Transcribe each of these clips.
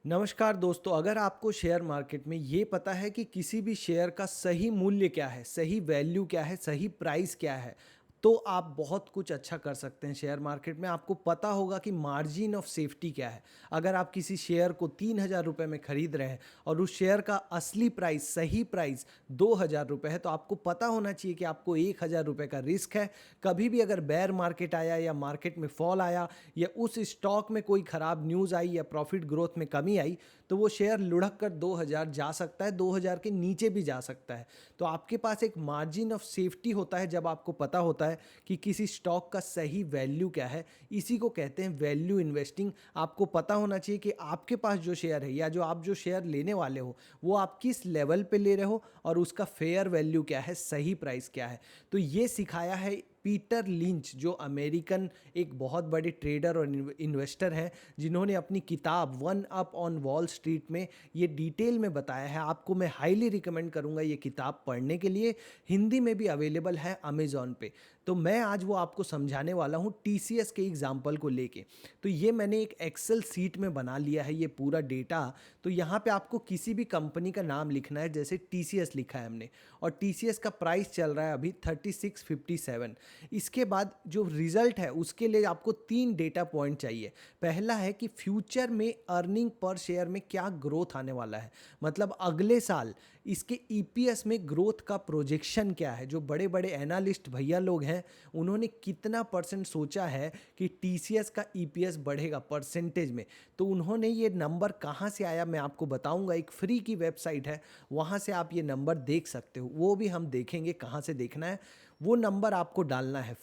नमस्कार दोस्तों, अगर आपको शेयर मार्केट में ये पता है कि किसी भी शेयर का सही मूल्य क्या है, सही वैल्यू क्या है, सही प्राइस क्या है, तो आप बहुत कुछ अच्छा कर सकते हैं शेयर मार्केट में। आपको पता होगा कि मार्जिन ऑफ सेफ्टी क्या है। अगर आप किसी शेयर को 3000 रुपये में खरीद रहे हैं और उस शेयर का असली प्राइस, सही प्राइस 2000 रुपये है, तो आपको पता होना चाहिए कि आपको 1000 रुपये का रिस्क है। कभी भी अगर बेयर मार्केट आया या मार्केट में फॉल आया या उस स्टॉक में कोई ख़राब न्यूज़ आई या प्रॉफिट ग्रोथ में कमी आई, तो वो शेयर लुढ़क कर 2000 जा सकता है, 2000 के नीचे भी जा सकता है। तो आपके पास एक मार्जिन ऑफ सेफ्टी होता है जब आपको पता होता है कि किसी स्टॉक का सही वैल्यू क्या है। इसी को कहते हैं वैल्यू इन्वेस्टिंग। आपको पता होना चाहिए कि आपके पास जो शेयर है या जो आप जो शेयर लेने वाले हो, वो आप किस लेवल पे ले रहे हो और उसका फेयर वैल्यू क्या है, सही प्राइस क्या है। तो ये सिखाया है पीटर लिंच, जो अमेरिकन एक बहुत बड़े ट्रेडर और इन्वेस्टर हैं, जिन्होंने अपनी किताब one up on wall street में ये डिटेल में बताया है। आपको मैं हाईली रिकमेंड करूंगा ये किताब पढ़ने के लिए। हिंदी में भी अवेलेबल है अमेजॉन पे। तो मैं आज वो आपको समझाने वाला हूँ टीसीएस के एग्जाम्पल को लेके। तो ये मैंने एक एक्सेल सीट में बना लिया है ये पूरा डेटा। तो यहाँ पे आपको किसी भी कंपनी का नाम लिखना है, जैसे टीसीएस लिखा है हमने, और टीसीएस का प्राइस चल रहा है अभी 3657। इसके बाद जो रिजल्ट है उसके लिए आपको 3 डेटा पॉइंट चाहिए। पहला है कि फ्यूचर में अर्निंग पर शेयर में क्या ग्रोथ आने वाला है, मतलब अगले साल इसके ईपीएस में ग्रोथ का प्रोजेक्शन क्या है। जो बड़े बड़े एनालिस्ट भैया लोग हैं, उन्होंने कितना परसेंट सोचा है कि टीसीएस का ईपीएस बढ़ेगा परसेंटेज में। तो उन्होंने ये नंबर कहाँ से आया मैं आपको बताऊंगा। एक फ्री की वेबसाइट है, वहाँ से आप ये नंबर देख सकते हो। वो भी हम देखेंगे कहाँ से देखना है। वो नंबर आपको डालना है।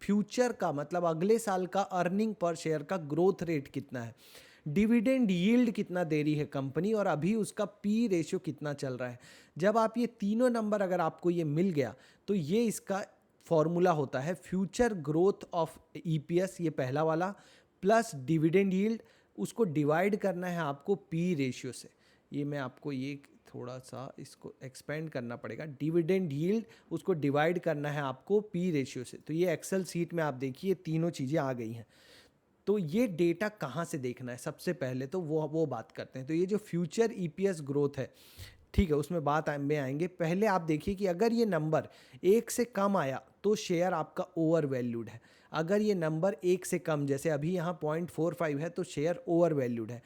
फ्यूचर का मतलब अगले साल का अर्निंग पर शेयर का ग्रोथ रेट कितना है, डिविडेंड यील्ड कितना दे रही है कंपनी, और अभी उसका पी रेशियो कितना चल रहा है। जब आप ये तीनों नंबर अगर आपको ये मिल गया, तो ये इसका फॉर्मूला होता है फ्यूचर ग्रोथ ऑफ ईपीएस, ये पहला वाला, प्लस डिविडेंड यील्ड, उसको डिवाइड करना है आपको पी रेशियो से। ये मैं आपको ये थोड़ा सा इसको एक्सपेंड करना पड़ेगा। डिविडेंड यील्ड उसको डिवाइड करना है आपको पी रेशियो से। तो ये एक्सेल सीट में आप देखिए तीनों चीज़ें आ गई हैं। तो ये डेटा कहाँ से देखना है, सबसे पहले तो वो बात करते हैं। तो ये जो फ्यूचर ईपीएस ग्रोथ है, ठीक है, उसमें बात में आएंगे। पहले आप देखिए कि अगर ये नंबर 1 से कम आया तो शेयर आपका ओवर वैल्यूड है। अगर ये नंबर 1 से कम, जैसे अभी यहाँ 0.45 है, तो शेयर ओवर वैल्यूड है।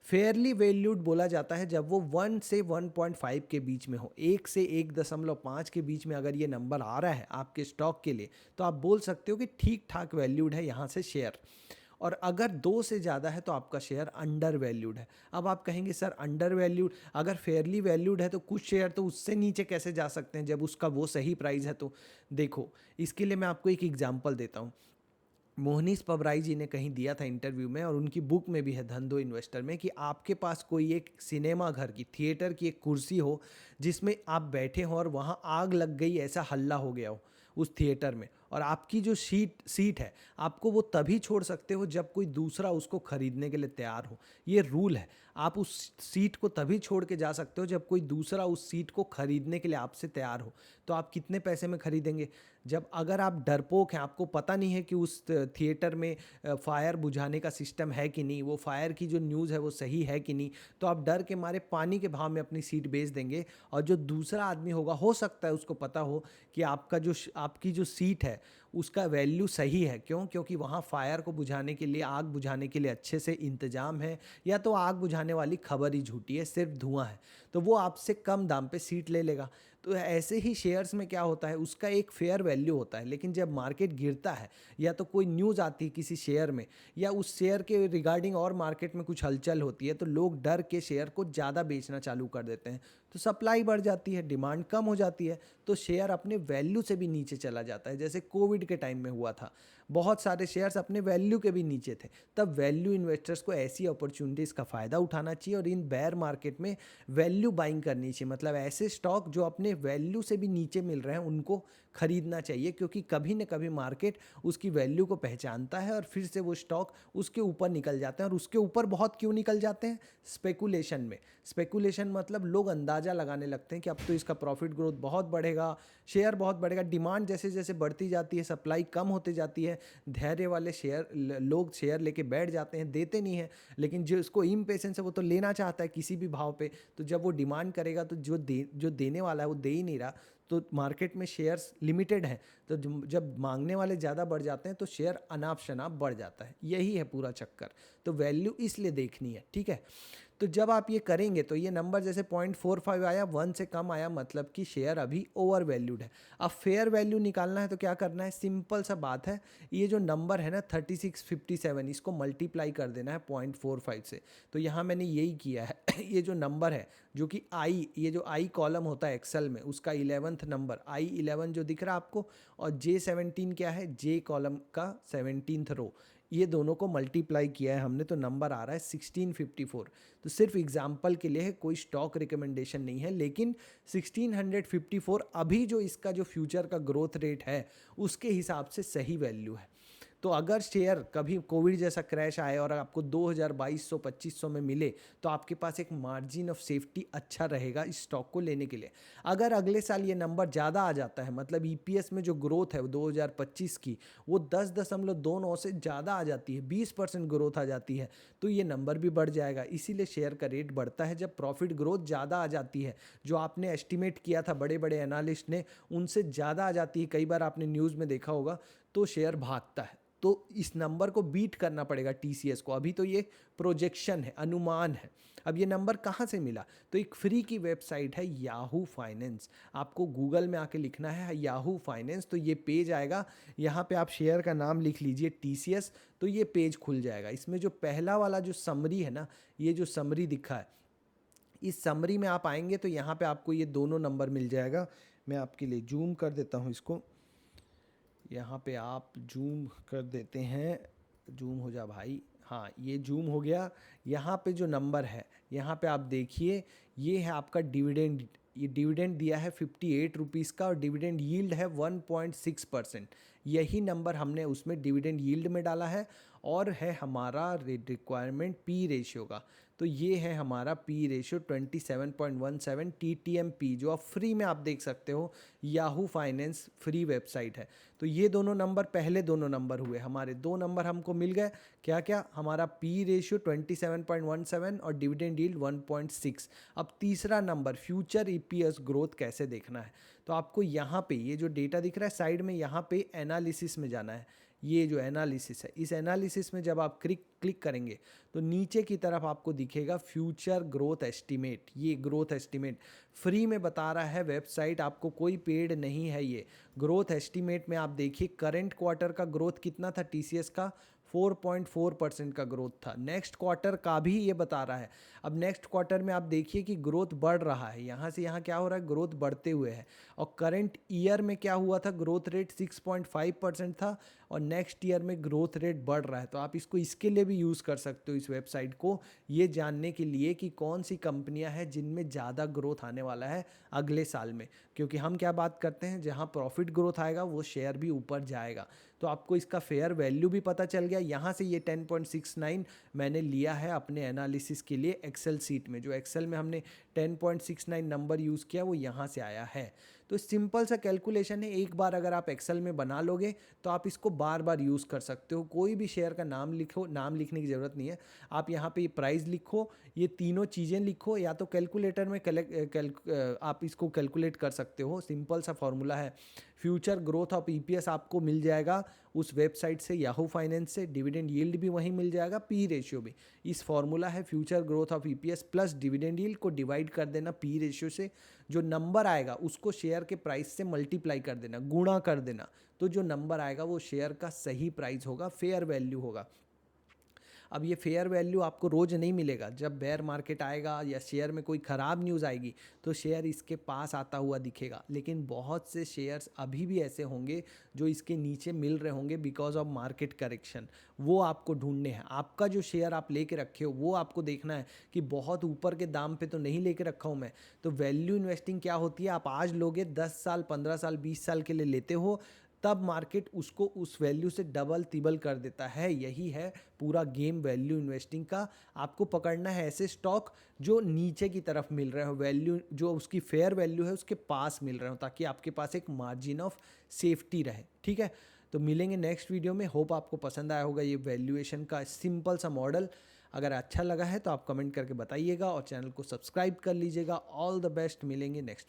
फेयरली वैल्यूड बोला जाता है जब वो 1 से 1.5 के बीच में हो। 1 से 1.5 के बीच में अगर ये नंबर आ रहा है आपके स्टॉक के लिए, तो आप बोल सकते हो कि ठीक ठाक वैल्यूड है यहाँ से शेयर। और अगर 2 से ज़्यादा है तो आपका शेयर अंडर वैल्यूड है। अब आप कहेंगे सर अंडर वैल्यूड, अगर फेयरली वैल्यूड है तो कुछ शेयर तो उससे नीचे कैसे जा सकते हैं जब उसका वो सही प्राइस है। तो देखो, इसके लिए मैं आपको एक एग्जांपल देता हूँ। मोहनीश पबराई जी ने कहीं दिया था इंटरव्यू में, और उनकी बुक में भी है धन दो इन्वेस्टर में, कि आपके पास कोई एक सिनेमा घर की, थिएटर की एक कुर्सी हो जिसमें आप बैठे हो और वहाँ आग लग गई, ऐसा हल्ला हो गया हो उस थिएटर में, और आपकी जो सीट है, आपको वो तभी छोड़ सकते हो जब कोई दूसरा उसको खरीदने के लिए तैयार हो। ये रूल है। आप उस सीट को तभी छोड़ के जा सकते हो जब कोई दूसरा उस सीट को खरीदने के लिए आपसे तैयार हो। तो आप कितने पैसे में खरीदेंगे? जब अगर आप डरपोक हैं, आपको पता नहीं है कि उस थिएटर में फायर बुझाने का सिस्टम है कि नहीं, वो फायर की जो न्यूज़ है वो सही है कि नहीं, तो आप डर के मारे पानी के भाव में अपनी सीट बेच देंगे। और जो दूसरा आदमी होगा, हो सकता है उसको पता हो कि आपकी जो सीट है उसका वैल्यू सही है। क्यों? क्योंकि वहाँ फायर को बुझाने के लिए, आग बुझाने के लिए अच्छे से इंतजाम है, या तो आग बुझाने वाली खबर ही झूठी है, सिर्फ धुआं है। तो वो आपसे कम दाम पे सीट ले लेगा। तो ऐसे ही शेयर्स में क्या होता है, उसका एक फेयर वैल्यू होता है। लेकिन जब मार्केट गिरता है या तो कोई न्यूज़ आती है किसी शेयर में, या उस शेयर के रिगार्डिंग और मार्केट में कुछ हलचल होती है, तो लोग डर के शेयर को ज़्यादा बेचना चालू कर देते हैं। तो सप्लाई बढ़ जाती है, डिमांड कम हो जाती है, तो शेयर अपने वैल्यू से भी नीचे चला जाता है। जैसे कोविड के टाइम में हुआ था, बहुत सारे शेयर्स अपने वैल्यू के भी नीचे थे। तब वैल्यू इन्वेस्टर्स को ऐसी अपॉर्चुनिटीज़ का फ़ायदा उठाना चाहिए और इन बेयर मार्केट में वैल्यू बाइंग करनी चाहिए। मतलब ऐसे स्टॉक जो अपने वैल्यू से भी नीचे मिल रहे हैं उनको खरीदना चाहिए, क्योंकि कभी न कभी मार्केट उसकी वैल्यू को पहचानता है और फिर से वो स्टॉक उसके ऊपर निकल जाते हैं। और उसके ऊपर बहुत क्यों निकल जाते हैं? स्पेकुलेशन में। स्पेकुलेशन मतलब लोग अंदाज़ा लगाने लगते हैं कि अब तो इसका प्रॉफिट ग्रोथ बहुत बढ़ेगा, शेयर बहुत बढ़ेगा। डिमांड जैसे जैसे बढ़ती जाती है, सप्लाई कम होती जाती है, धैर्य वाले लोग शेयर लेके बैठ जाते हैं, देते नहीं हैं। लेकिन जो उसको इम्पेशेंस है वो तो लेना चाहता है किसी भी भाव पे। तो जब वो डिमांड करेगा तो जो देने वाला है वो दे ही नहीं रहा, तो मार्केट में शेयर्स लिमिटेड हैं। तो जब मांगने वाले ज़्यादा बढ़ जाते हैं तो शेयर अनाप शनाप बढ़ जाता है। यही है पूरा चक्कर। तो वैल्यू इसलिए देखनी है, ठीक है। तो जब आप ये करेंगे तो ये नंबर जैसे 0.45 आया, 1 से कम आया, मतलब कि शेयर अभी ओवर वैल्यूड है। अब फेयर वैल्यू निकालना है तो क्या करना है? सिंपल सा बात है, ये जो नंबर है ना 3657, इसको मल्टीप्लाई कर देना है 0.45 से। तो यहाँ मैंने यही किया है। ये जो नंबर है, जो कि ये जो आई कॉलम होता है एक्सेल में, उसका 11th नंबर I11 जो दिख रहा है आपको, और J17 क्या है? J कॉलम का 17th रो, ये दोनों को मल्टीप्लाई किया है हमने, तो नंबर आ रहा है 1654। तो सिर्फ एग्जाम्पल के लिए है, कोई स्टॉक रिकमेंडेशन नहीं है, लेकिन 1654 अभी जो इसका जो फ्यूचर का ग्रोथ रेट है उसके हिसाब से सही वैल्यू है। तो अगर शेयर कभी कोविड जैसा क्रैश आए और आपको 2200-2500 में मिले, तो आपके पास एक मार्जिन ऑफ सेफ्टी अच्छा रहेगा इस स्टॉक को लेने के लिए। अगर अगले साल ये नंबर ज़्यादा आ जाता है, मतलब ईपीएस में जो ग्रोथ है वो 2025 की, वो 10.29 से ज़्यादा आ जाती है, 20% ग्रोथ आ जाती है, तो ये नंबर भी बढ़ जाएगा। इसीलिए शेयर का रेट बढ़ता है जब प्रॉफिट ग्रोथ ज़्यादा आ जाती है। जो आपने एस्टिमेट किया था बड़े बड़े एनालिस्ट ने, उनसे ज़्यादा आ जाती है, कई बार आपने न्यूज़ में देखा होगा, तो शेयर भागता है। तो इस नंबर को बीट करना पड़ेगा टीसीएस को। अभी तो ये प्रोजेक्शन है, अनुमान है। अब ये नंबर कहाँ से मिला? तो एक फ्री की वेबसाइट है याहू फाइनेंस, आपको गूगल में आके लिखना है याहू फाइनेंस, तो ये पेज आएगा। यहाँ पे आप शेयर का नाम लिख लीजिए टीसीएस, तो ये पेज खुल जाएगा। इसमें जो पहला वाला जो समरी है ना, ये जो समरी दिखा है, इस समरी में आप आएंगे तो यहाँ पे आपको ये दोनों नंबर मिल जाएगा। मैं आपके लिए जूम कर देता हूँ इसको, यहाँ पे आप जूम कर देते हैं, जूम हो जा भाई, हाँ ये जूम हो गया। यहाँ पे जो नंबर है, यहाँ पे आप देखिए, ये है आपका डिविडेंड। ये डिविडेंड दिया है 58 रुपीज़ का, और डिविडेंड यील्ड है 1.6%। यही नंबर हमने उसमें डिविडेंड यील्ड में डाला है। और है हमारा रिक्वायरमेंट पी रेशियो का, तो ये है हमारा पी रेशियो 27.17 TTM-P, जो आप फ्री में आप देख सकते हो। याहू फाइनेंस फ्री वेबसाइट है। तो ये दोनों नंबर, पहले दोनों नंबर हुए हमारे, दो नंबर हमको मिल गए। क्या क्या? हमारा पी रेशियो 27.17 और डिविडेंड यील्ड 1.6। अब तीसरा नंबर, फ्यूचर ईपीएस ग्रोथ कैसे देखना है? तो आपको यहाँ पे ये जो डेटा दिख रहा है साइड में, यहाँ पे एनालिसिस में जाना है। ये जो एनालिसिस है, इस एनालिसिस में जब आप क्लिक करेंगे तो नीचे की तरफ आपको दिखेगा फ्यूचर ग्रोथ एस्टीमेट। ये ग्रोथ एस्टीमेट फ्री में बता रहा है वेबसाइट, आपको कोई पेड नहीं है। ये ग्रोथ एस्टीमेट में आप देखिए, करंट क्वार्टर का ग्रोथ कितना था टीसीएस का? 4.4% का ग्रोथ था। नेक्स्ट क्वार्टर का भी ये बता रहा है। अब नेक्स्ट क्वार्टर में आप देखिए कि ग्रोथ बढ़ रहा है, यहाँ से यहाँ क्या हो रहा है? ग्रोथ बढ़ते हुए है। और करंट ईयर में क्या हुआ था? ग्रोथ रेट 6.5% था, और नेक्स्ट ईयर में ग्रोथ रेट बढ़ रहा है। तो आप इसको इसके लिए भी यूज़ कर सकते हो, इस वेबसाइट को, ये जानने के लिए कि कौन सी कंपनियां हैं जिनमें ज़्यादा ग्रोथ आने वाला है अगले साल में। क्योंकि हम क्या बात करते हैं, जहां प्रॉफिट ग्रोथ आएगा वो शेयर भी ऊपर जाएगा। तो आपको इसका फेयर वैल्यू भी पता चल गया। यहाँ से ये 10.69 मैंने लिया है अपने एनालिसिस के लिए एक्सेल सीट में। जो एक्सेल में हमने 10.69 नंबर यूज़ किया वो यहाँ से आया है। तो सिंपल सा कैलकुलेशन है, एक बार अगर आप एक्सेल में बना लोगे तो आप इसको बार बार यूज़ कर सकते हो। कोई भी शेयर का नाम लिखो, नाम लिखने की ज़रूरत नहीं है, आप यहाँ पे ये प्राइस लिखो, ये तीनों चीज़ें लिखो, या तो कैलकुलेटर में आप इसको कैलकुलेट कर सकते हो। सिंपल सा फॉर्मूला है। फ्यूचर ग्रोथ ऑफ ईपीएस आपको मिल जाएगा उस वेबसाइट से, याहू फाइनेंस से। डिविडेंड यील्ड भी वहीं मिल जाएगा, पी रेशियो भी। इस फॉर्मूला है future growth of EPS plus dividend yield को डिवाइड कर देना पी रेशियो से। जो नंबर आएगा उसको शेयर के प्राइस से मल्टीप्लाई कर देना, गुणा कर देना, तो जो नंबर आएगा वो शेयर का सही प्राइस होगा, फेयर वैल्यू होगा। अब ये फेयर वैल्यू आपको रोज़ नहीं मिलेगा। जब बेयर मार्केट आएगा या शेयर में कोई ख़राब न्यूज़ आएगी तो शेयर इसके पास आता हुआ दिखेगा, लेकिन बहुत से शेयर्स अभी भी ऐसे होंगे जो इसके नीचे मिल रहे होंगे बिकॉज ऑफ मार्केट करेक्शन। वो आपको ढूंढने हैं। आपका जो शेयर आप लेके रखे हो वो आपको देखना है कि बहुत ऊपर के दाम पे तो नहीं लेके रखा हूँ मैं। तो वैल्यू इन्वेस्टिंग क्या होती है, आप आज लोगे 10 साल 15 साल 20 साल के लिए लेते हो, तब मार्केट उसको उस वैल्यू से डबल तिबल कर देता है। यही है पूरा गेम वैल्यू इन्वेस्टिंग का। आपको पकड़ना है ऐसे स्टॉक जो नीचे की तरफ मिल रहे हो, वैल्यू जो उसकी फेयर वैल्यू है उसके पास मिल रहे हो, ताकि आपके पास एक मार्जिन ऑफ सेफ्टी रहे। ठीक है, तो मिलेंगे नेक्स्ट वीडियो में। होप आपको पसंद आया होगा ये वैल्यूएशन का सिंपल सा मॉडल। अगर अच्छा लगा है तो आप कमेंट करके बताइएगा और चैनल को सब्सक्राइब कर लीजिएगा। ऑल द बेस्ट, मिलेंगे नेक्स्ट वीडियो।